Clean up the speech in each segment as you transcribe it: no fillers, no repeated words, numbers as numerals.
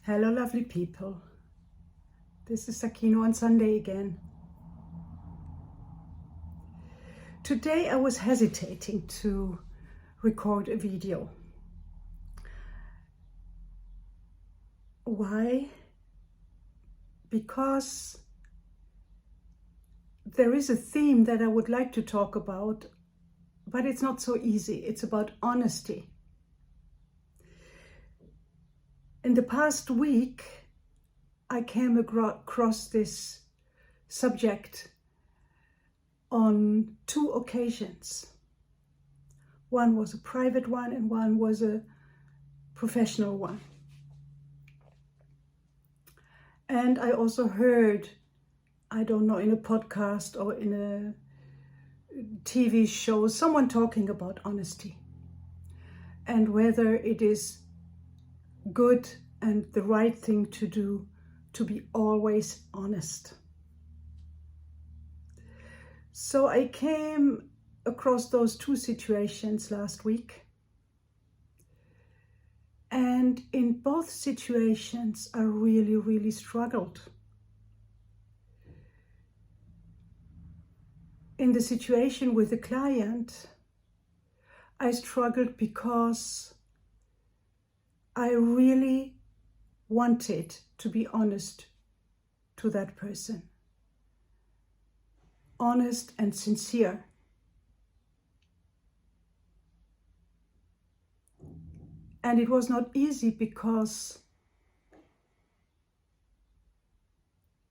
Hello, lovely people. This is Sakino on Sunday again. Today I was hesitating to record a video. Why? Because there is a theme that I would like to talk about, but it's not so easy. It's about honesty. In the past week, I came across this subject on two occasions. One was a private one and one was a professional one. And I also heard, I don't know, in a podcast or in a TV show, someone talking about honesty and whether it is good and the right thing to do to be always honest. So I came across those two situations last week. And in both situations, I really struggled. In the situation with the client, I struggled because I really wanted to be honest to that person. Honest and sincere. And it was not easy because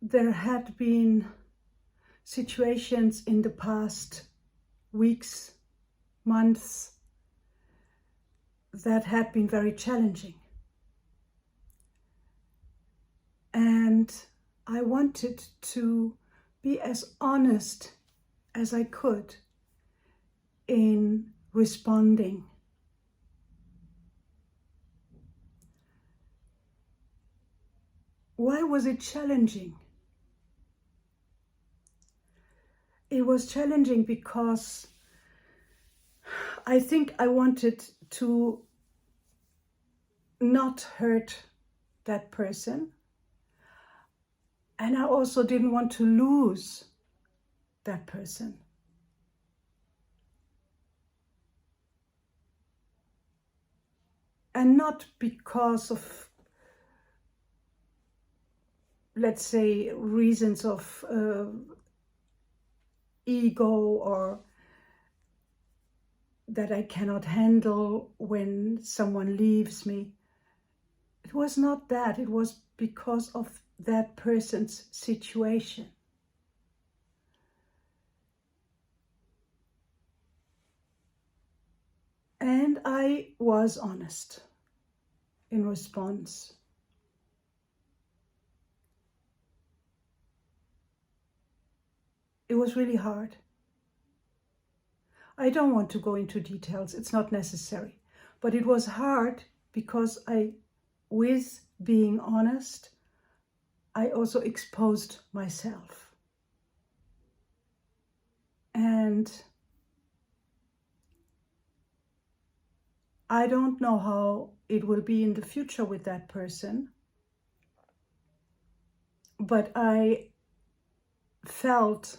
there had been situations in the past weeks, months, that had been very challenging. And I wanted to be as honest as I could in responding. Why was it challenging? It was challenging because I think I wanted to not hurt that person. And I also didn't want to lose that person. And not because of, let's say, reasons of ego or that I cannot handle when someone leaves me. It was not that. It was because of that person's situation. And I was honest in response. It was really hard. I don't want to go into details, it's not necessary. But it was hard because with being honest, I also exposed myself. And I don't know how it will be in the future with that person, but I felt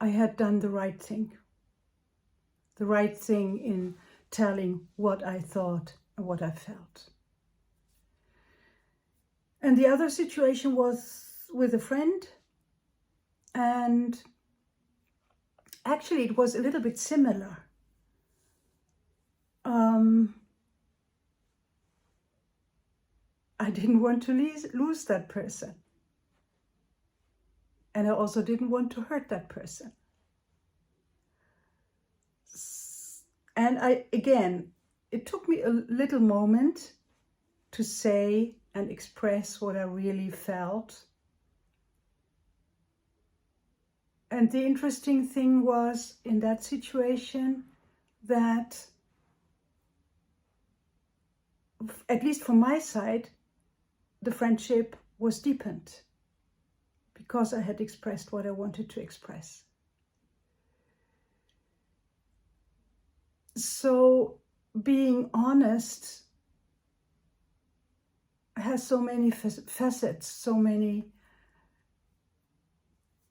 I had done the right thing in telling what I thought and what I felt. And the other situation was with a friend, and actually it was a little bit similar. I didn't want to lose that person. And I also didn't want to hurt that person. And it took me a little moment to say and express what I really felt. And the interesting thing was in that situation that, at least from my side, the friendship was deepened because I had expressed what I wanted to express. So being honest has so many facets, so many,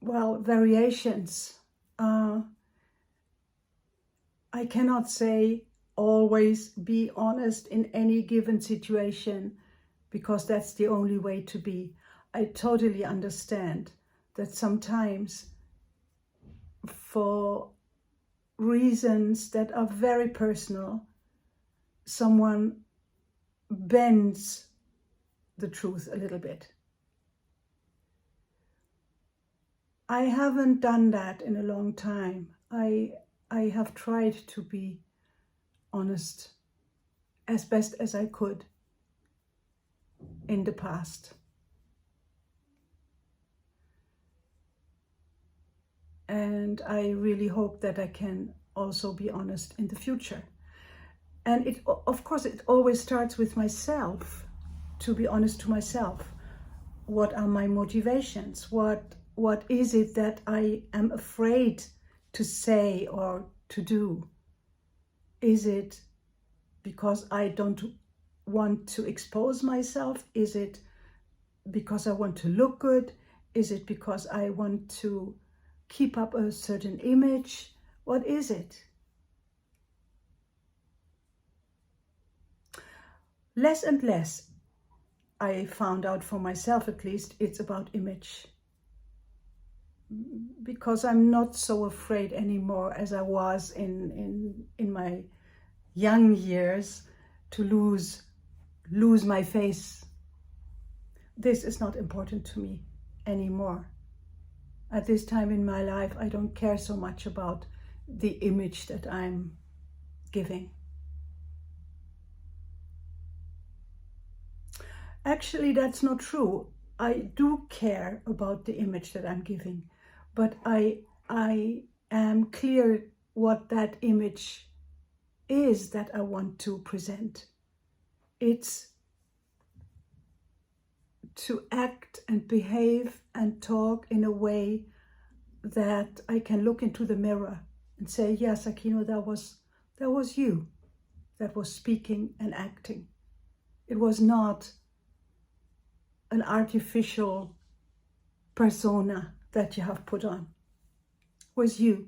well, variations. I cannot say always be honest in any given situation, because that's the only way to be. I totally understand that sometimes, for reasons that are very personal, someone bends the truth a little bit. I haven't done that in a long time. I have tried to be honest as best as I could in the past. And I really hope that I can also be honest in the future. And it, of course, it always starts with myself, to be honest to myself. What are my motivations? What is it that I am afraid to say or to do? Is it because I don't want to expose myself? Is it because I want to look good? Is it because I want to keep up a certain image? What is it? Less and less, I found out for myself at least, it's about image. Because I'm not so afraid anymore as I was in my young years to lose my face. This is not important to me anymore. At this time in my life, I don't care so much about the image that I'm giving. Actually, that's not true. I do care about the image that I'm giving, but I am clear what that image is that I want to present. It's to act and behave and talk in a way that I can look into the mirror and say, yes, Sakino, that was you that was speaking and acting. It was not an artificial persona that you have put on. It was you.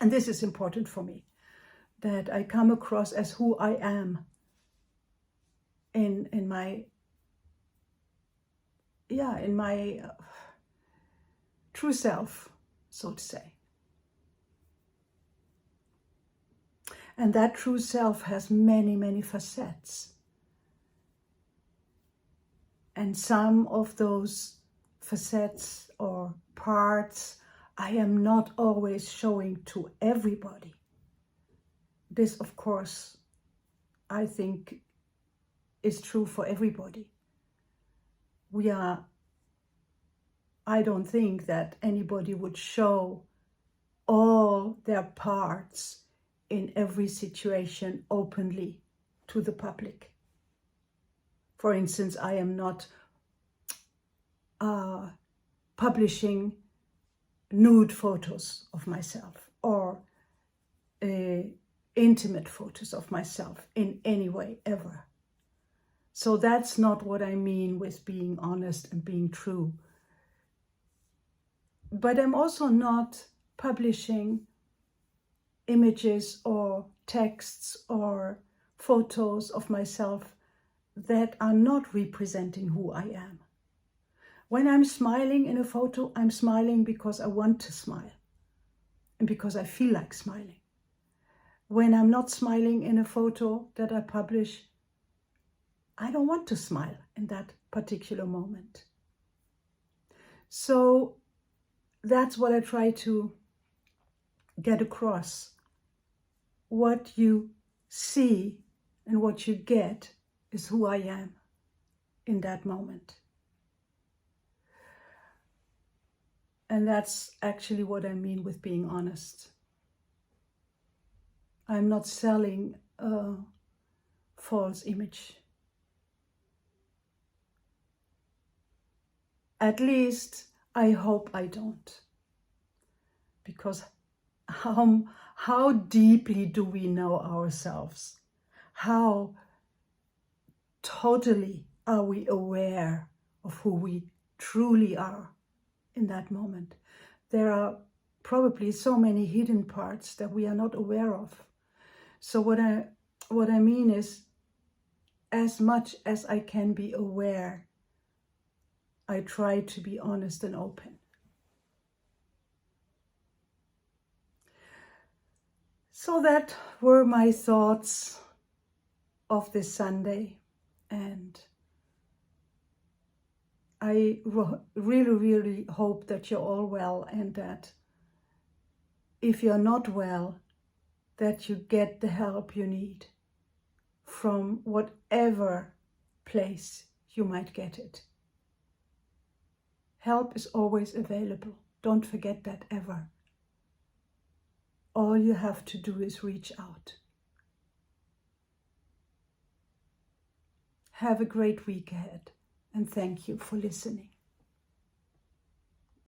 And this is important for me, that I come across as who I am in my true self, so to say. And that true self has many, many facets. And some of those facets or parts I am not always showing to everybody. This, of course, I think is true for everybody. I don't think that anybody would show all their parts in every situation openly to the public. For instance, I am not publishing nude photos of myself or intimate photos of myself in any way, ever. So that's not what I mean with being honest and being true. But I'm also not publishing images or texts or photos of myself that are not representing who I am. When I'm smiling in a photo, I'm smiling because I want to smile and because I feel like smiling. When I'm not smiling in a photo that I publish, I don't want to smile in that particular moment. So that's what I try to get across. What you see and what you get is who I am in that moment. And that's actually what I mean with being honest. I'm not selling a false image. At least I hope I don't. Because how deeply do we know ourselves? How totally are we aware of who we truly are in that moment. There are probably so many hidden parts that we are not aware of. So what I mean is, as much as I can be aware, I try to be honest and open. So that were my thoughts of this Sunday, and I really hope that you're all well, and that if you're not well, that you get the help you need from whatever place you might get it. Help is always available. Don't forget that ever. All you have to do is reach out. Have a great week ahead, and thank you for listening.